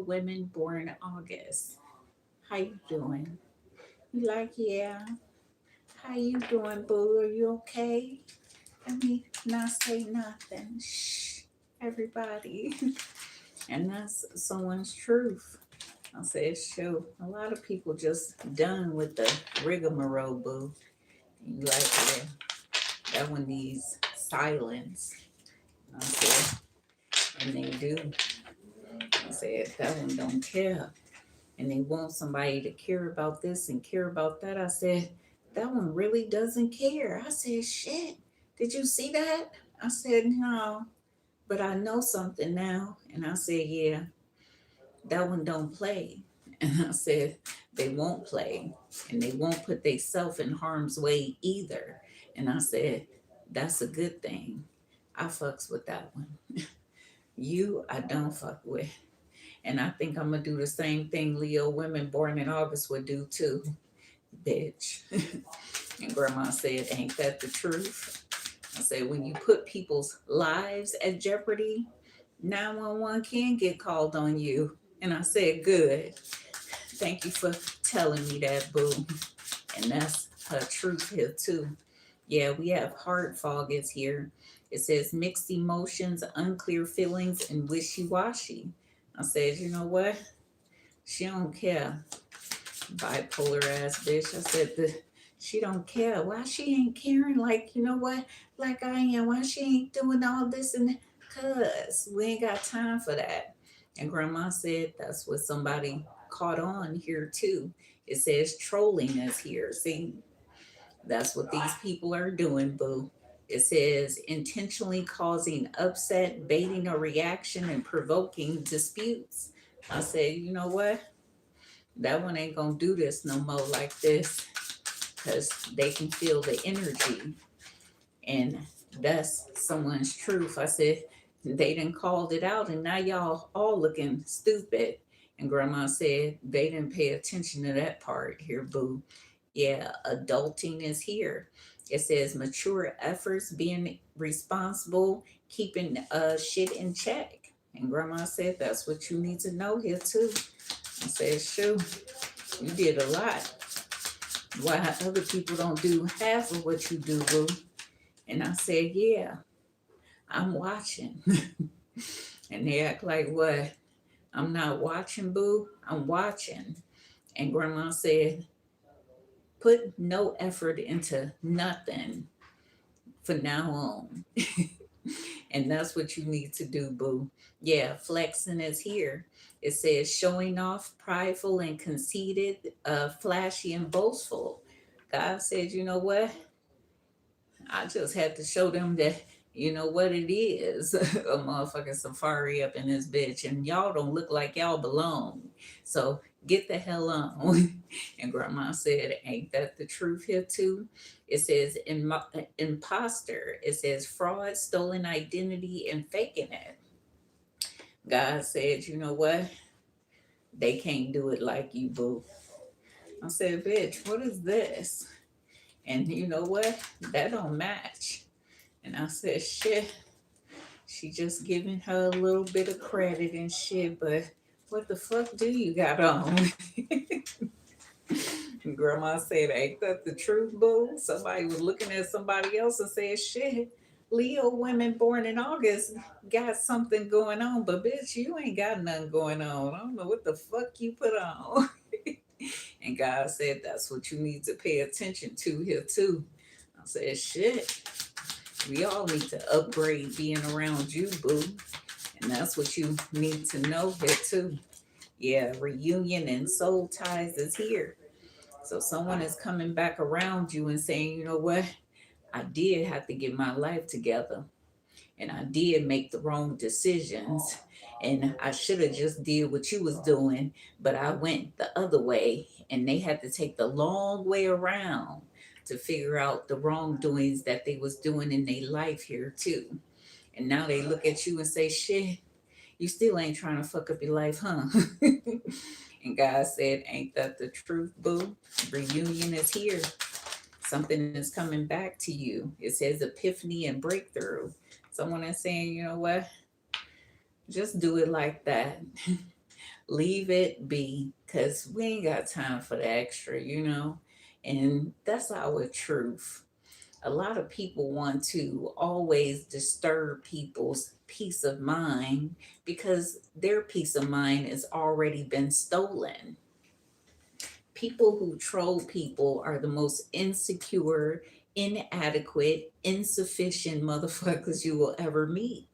women born August. How you doing? You like, yeah. How you doing, boo? Are you okay? Let me not say nothing. Shh, everybody. And that's someone's truth. I said, shoot, a lot of people just done with the rigmarole, boo. And you like, yeah, that one needs silence. I said, and they do. I said, that one don't care. And they want somebody to care about this and care about that. I said, that one really doesn't care. I said, shit, did you see that? I said, no, but I know something now. And I said, yeah, that one don't play. And I said, they won't play and they won't put themselves in harm's way either. And I said, that's a good thing. I fucks with that one. You, I don't fuck with. And I think I'm gonna do the same thing Leo women born in August would do too, bitch. And grandma said, ain't that the truth? I said, when you put people's lives at jeopardy, 911 can get called on you. And I said, good. Thank you for telling me that, boo. And that's her truth here too. Yeah, we have heart fog is here. It says mixed emotions, unclear feelings, and wishy-washy. I said, you know what? She don't care. Bipolar ass bitch. I said she don't care. Why she ain't caring like you know what? Like I am. Why she ain't doing all this and that? Cause we ain't got time for that. And grandma said that's what somebody caught on here too. It says trolling is here. See, that's what these people are doing, boo. It says intentionally causing upset, baiting a reaction, and provoking disputes. I said, you know what? That one ain't gonna do this no more like this because they can feel the energy. And that's someone's truth. I said, they didn't called it out and now y'all all looking stupid. And grandma said they didn't pay attention to that part here, boo. Yeah, adulting is here. It says mature efforts, being responsible, keeping shit in check. And grandma said that's what you need to know here too. I said, shoot, you did a lot. Why other people don't do half of what you do, boo? And I said, yeah, I'm watching. And they act like, what? I'm not watching, boo. I'm watching. And grandma said, put no effort into nothing for now on. And that's what you need to do, boo. Yeah, flexing is here. It says showing off, prideful and conceited, flashy and boastful. God said, you know what? I just had to show them that you know what it is. A motherfucking safari up in this bitch, and y'all don't look like y'all belong. So get the hell on. And grandma said, ain't that the truth here too? It says imposter. It says fraud, stolen identity, and faking it. God said, you know what? They can't do it like you, boo. I said, bitch, what is this? And you know what? That don't match. And I said, shit, she just giving her a little bit of credit and shit, but what the fuck do you got on? Grandma said, ain't that the truth, boo? Somebody was looking at somebody else and said, shit, Leo women born in August got something going on, but bitch, you ain't got nothing going on. I don't know what the fuck you put on. And God said, that's what you need to pay attention to here, too. I said, shit. We all need to upgrade being around you, boo. And that's what you need to know here, too. Yeah, reunion and soul ties is here. So someone is coming back around you and saying, you know what? I did have to get my life together. And I did make the wrong decisions. And I should have just did what you was doing, but I went the other way. And they had to take the long way around to figure out the wrongdoings that they was doing in their life here too. And now they look at you and say, shit, you still ain't trying to fuck up your life, huh? And God said, ain't that the truth, boo? Reunion is here. Something is coming back to you. It says epiphany and breakthrough. Someone is saying, you know what? Just do it like that. Leave it be, because we ain't got time for the extra, you know? And that's our truth. A lot of people want to always disturb people's peace of mind because their peace of mind has already been stolen. People who troll people are the most insecure, inadequate, insufficient motherfuckers you will ever meet.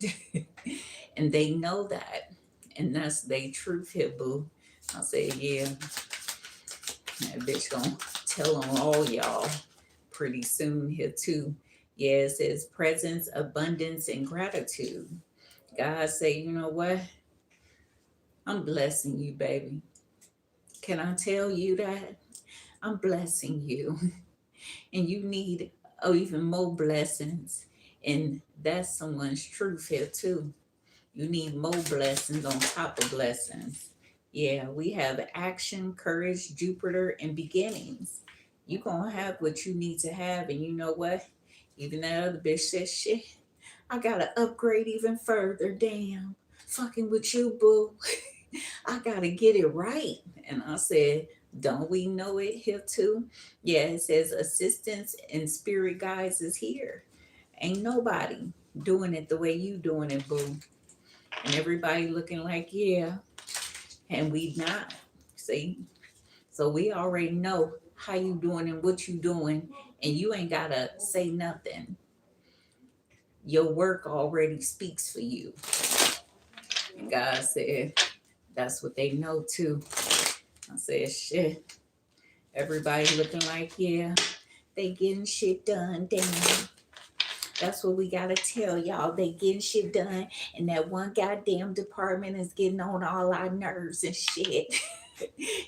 And they know that. And that's their truth here, boo. I say, yeah, that bitch gonna tell on all y'all pretty soon here too. Yeah, it says presence, abundance, and gratitude. God say, you know what? I'm blessing you, baby. Can I tell you that? I'm blessing you. And you need even more blessings. And that's someone's truth here too. You need more blessings on top of blessings. Yeah, we have action, courage, Jupiter, and beginnings. You gonna have what you need to have, and you know what? Even that other bitch says, shit, I gotta upgrade even further. Damn, fucking with you, boo. I gotta get it right. And I said, don't we know it here too? Yeah, it says assistance and spirit guides is here. Ain't nobody doing it the way you doing it, boo. And everybody looking like, yeah, and we not. See? So we already know how you doing and what you doing, and you ain't gotta say nothing. Your work already speaks for you. And God said, that's what they know too. I said, shit. Everybody looking like, yeah, they getting shit done. Damn. That's what we gotta tell y'all. They getting shit done, and that one goddamn department is getting on all our nerves and shit.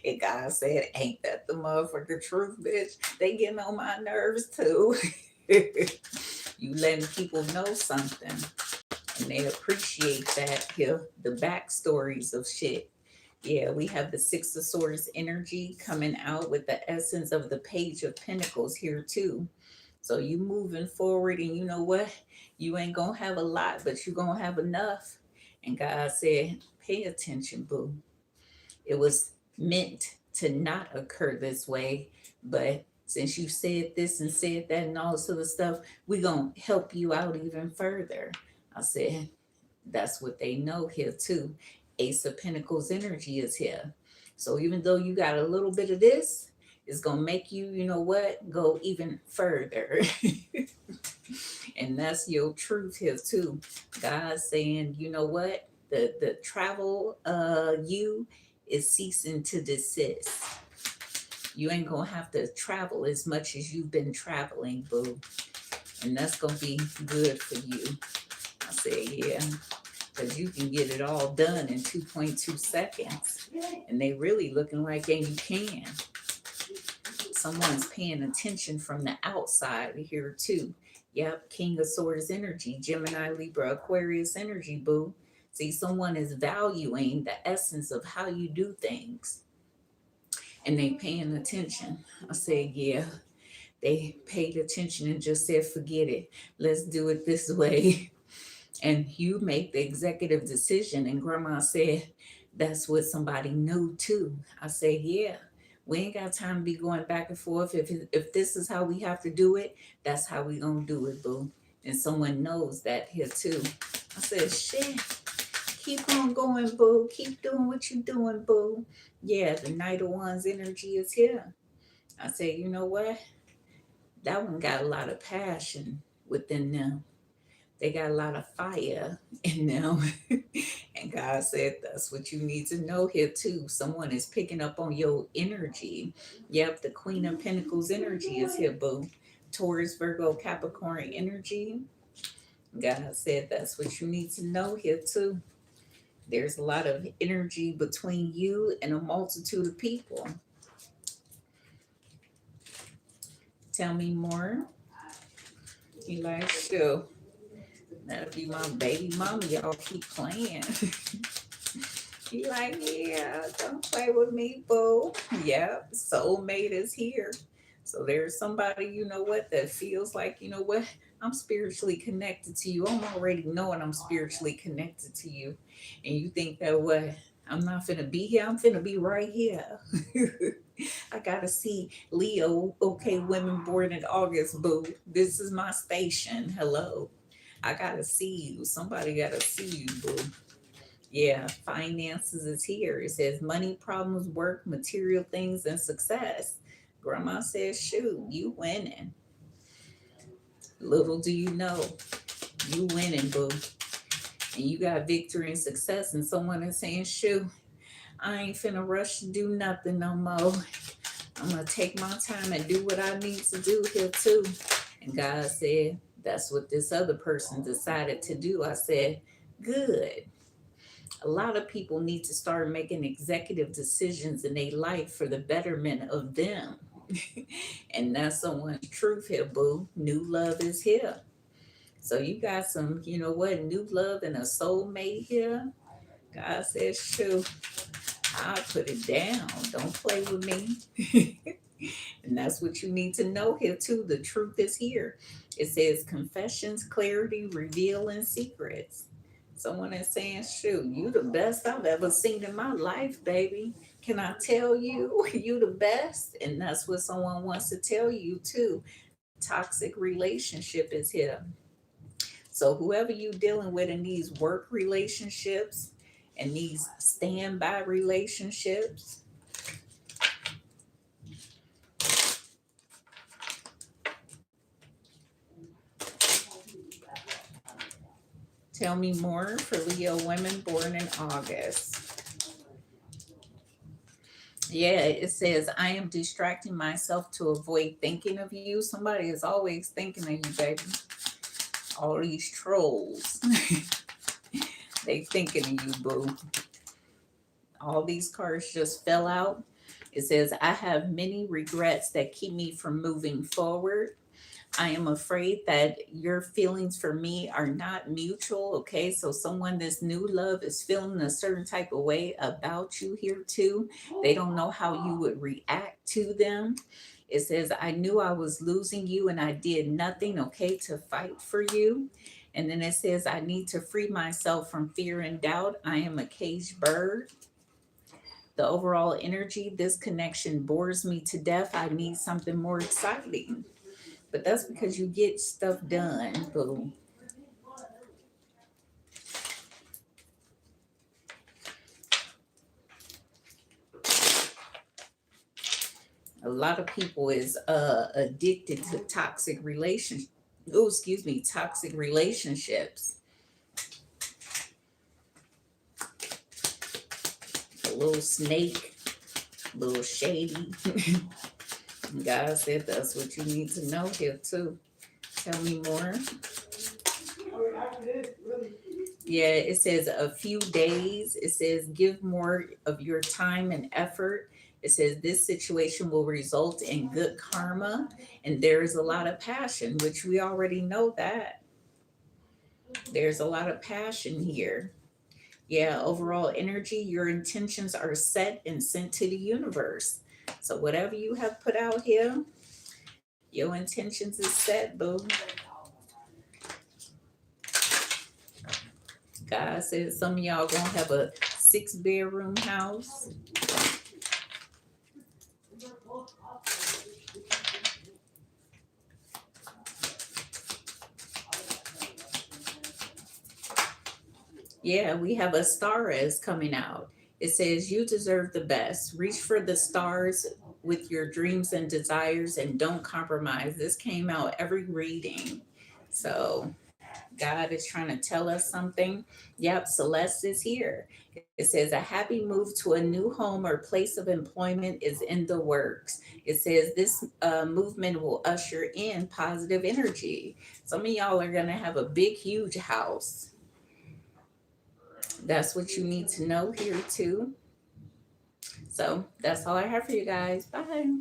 And God said, ain't that the motherfucking truth, bitch? They getting on my nerves too. You letting people know something, and they appreciate that here, the backstories of shit. Yeah, we have the Six of Swords energy coming out with the essence of the Page of Pentacles here too. So you moving forward, and you know what? You ain't gonna have a lot, but you gonna have enough. And God said, pay attention, boo. It was meant to not occur this way, but since you said this and said that and all this other stuff, we gonna help you out even further. I said, that's what they know here too. Ace of Pentacles energy is here. So even though you got a little bit of this, it's gonna make you, you know what, go even further. And that's your truth here too. God saying, you know what, the travel you is ceasing to desist. You ain't gonna have to travel as much as you've been traveling, boo. And that's gonna be good for you. I say, yeah, because you can get it all done in 2.2 seconds. And they really looking like, and you can. Someone's paying attention from the outside here too. Yep, King of Swords energy, Gemini, Libra, Aquarius energy, boo. See, someone is valuing the essence of how you do things, and they paying attention. I said, yeah, they paid attention and just said, forget it. Let's do it this way. And you make the executive decision. And grandma said, that's what somebody knew too. I said, yeah, we ain't got time to be going back and forth. If this is how we have to do it, that's how we gonna do it, boo. And someone knows that here too. I said, shit, keep on going, boo. Keep doing what you doing, boo. Yeah, the Knight of Wands energy is here. I said, you know what? That one got a lot of passion within them. They got a lot of fire in them. And God said, that's what you need to know here too. Someone is picking up on your energy. Yep, the Queen of Pentacles energy is here, boo. Taurus, Virgo, Capricorn energy. God said, that's what you need to know here too. There's a lot of energy between you and a multitude of people. Tell me more. You like, sure. That'll be my baby mama. Y'all keep playing. He like, yeah, don't play with me, boo. Yep, soulmate is here. So there's somebody, you know what, that feels like, you know what, I'm spiritually connected to you. I'm already knowing I'm spiritually connected to you. And you think that what? I'm not finna be here. I'm finna be right here. I gotta see Leo. Okay, women born in August, boo. This is my station. Hello. I gotta see you. Somebody gotta see you, boo. Yeah, finances is here. It says money, problems, work, material things, and success. Grandma says, shoot, you winning. Little do you know, you winning, boo. And you got victory and success. And someone is saying, shoot, I ain't finna rush to do nothing no more. I'm gonna take my time and do what I need to do here too. And God said, that's what this other person decided to do. I said, good. A lot of people need to start making executive decisions in their life for the betterment of them. And that's someone's truth here, boo. New love is here. So you got some, you know what, new love and a soulmate here. God says, shoot, I'll put it down. Don't play with me. And that's what you need to know here too. The truth is here. It says confessions, clarity, revealing secrets. Someone is saying, shoot, you the best I've ever seen in my life, baby. Can I tell you, you the best? And that's what someone wants to tell you too. Toxic relationship is here. So whoever you dealing with in these work relationships and these standby relationships, tell me more for Leo women born in August. Yeah, it says, I am distracting myself to avoid thinking of you. Somebody is always thinking of you, baby. All these trolls. They thinking of you, boo. All these cards just fell out. It says, I have many regrets that keep me from moving forward. I am afraid that your feelings for me are not mutual. Okay, so someone, this new love is feeling a certain type of way about you here too. They don't know how you would react to them. It says, I knew I was losing you and I did nothing, okay, to fight for you. And then it says, I need to free myself from fear and doubt. I am a caged bird. The overall energy, this connection bores me to death. I need something more exciting. But that's because you get stuff done, boo. A lot of people is addicted to toxic relations. Oh, excuse me, toxic relationships. A little snake, a little shady. God said that's what you need to know here too. Tell me more. Yeah, it says a few days. It says give more of your time and effort. It says this situation will result in good karma, and there is a lot of passion, which we already know that. There's a lot of passion here. Yeah, overall energy, your intentions are set and sent to the universe. So whatever you have put out here, your intentions is set, boo. God says some of y'all gonna have a 6-bedroom house. Yeah, we have a star is coming out. It says you deserve the best. Reach for the stars with your dreams and desires and don't compromise. This came out every reading. So God is trying to tell us something. Yep, Celeste is here. It says a happy move to a new home or place of employment is in the works. It says this movement will usher in positive energy. Some of y'all are going to have a big, huge house. That's what you need to know here too. So that's all I have for you guys. Bye.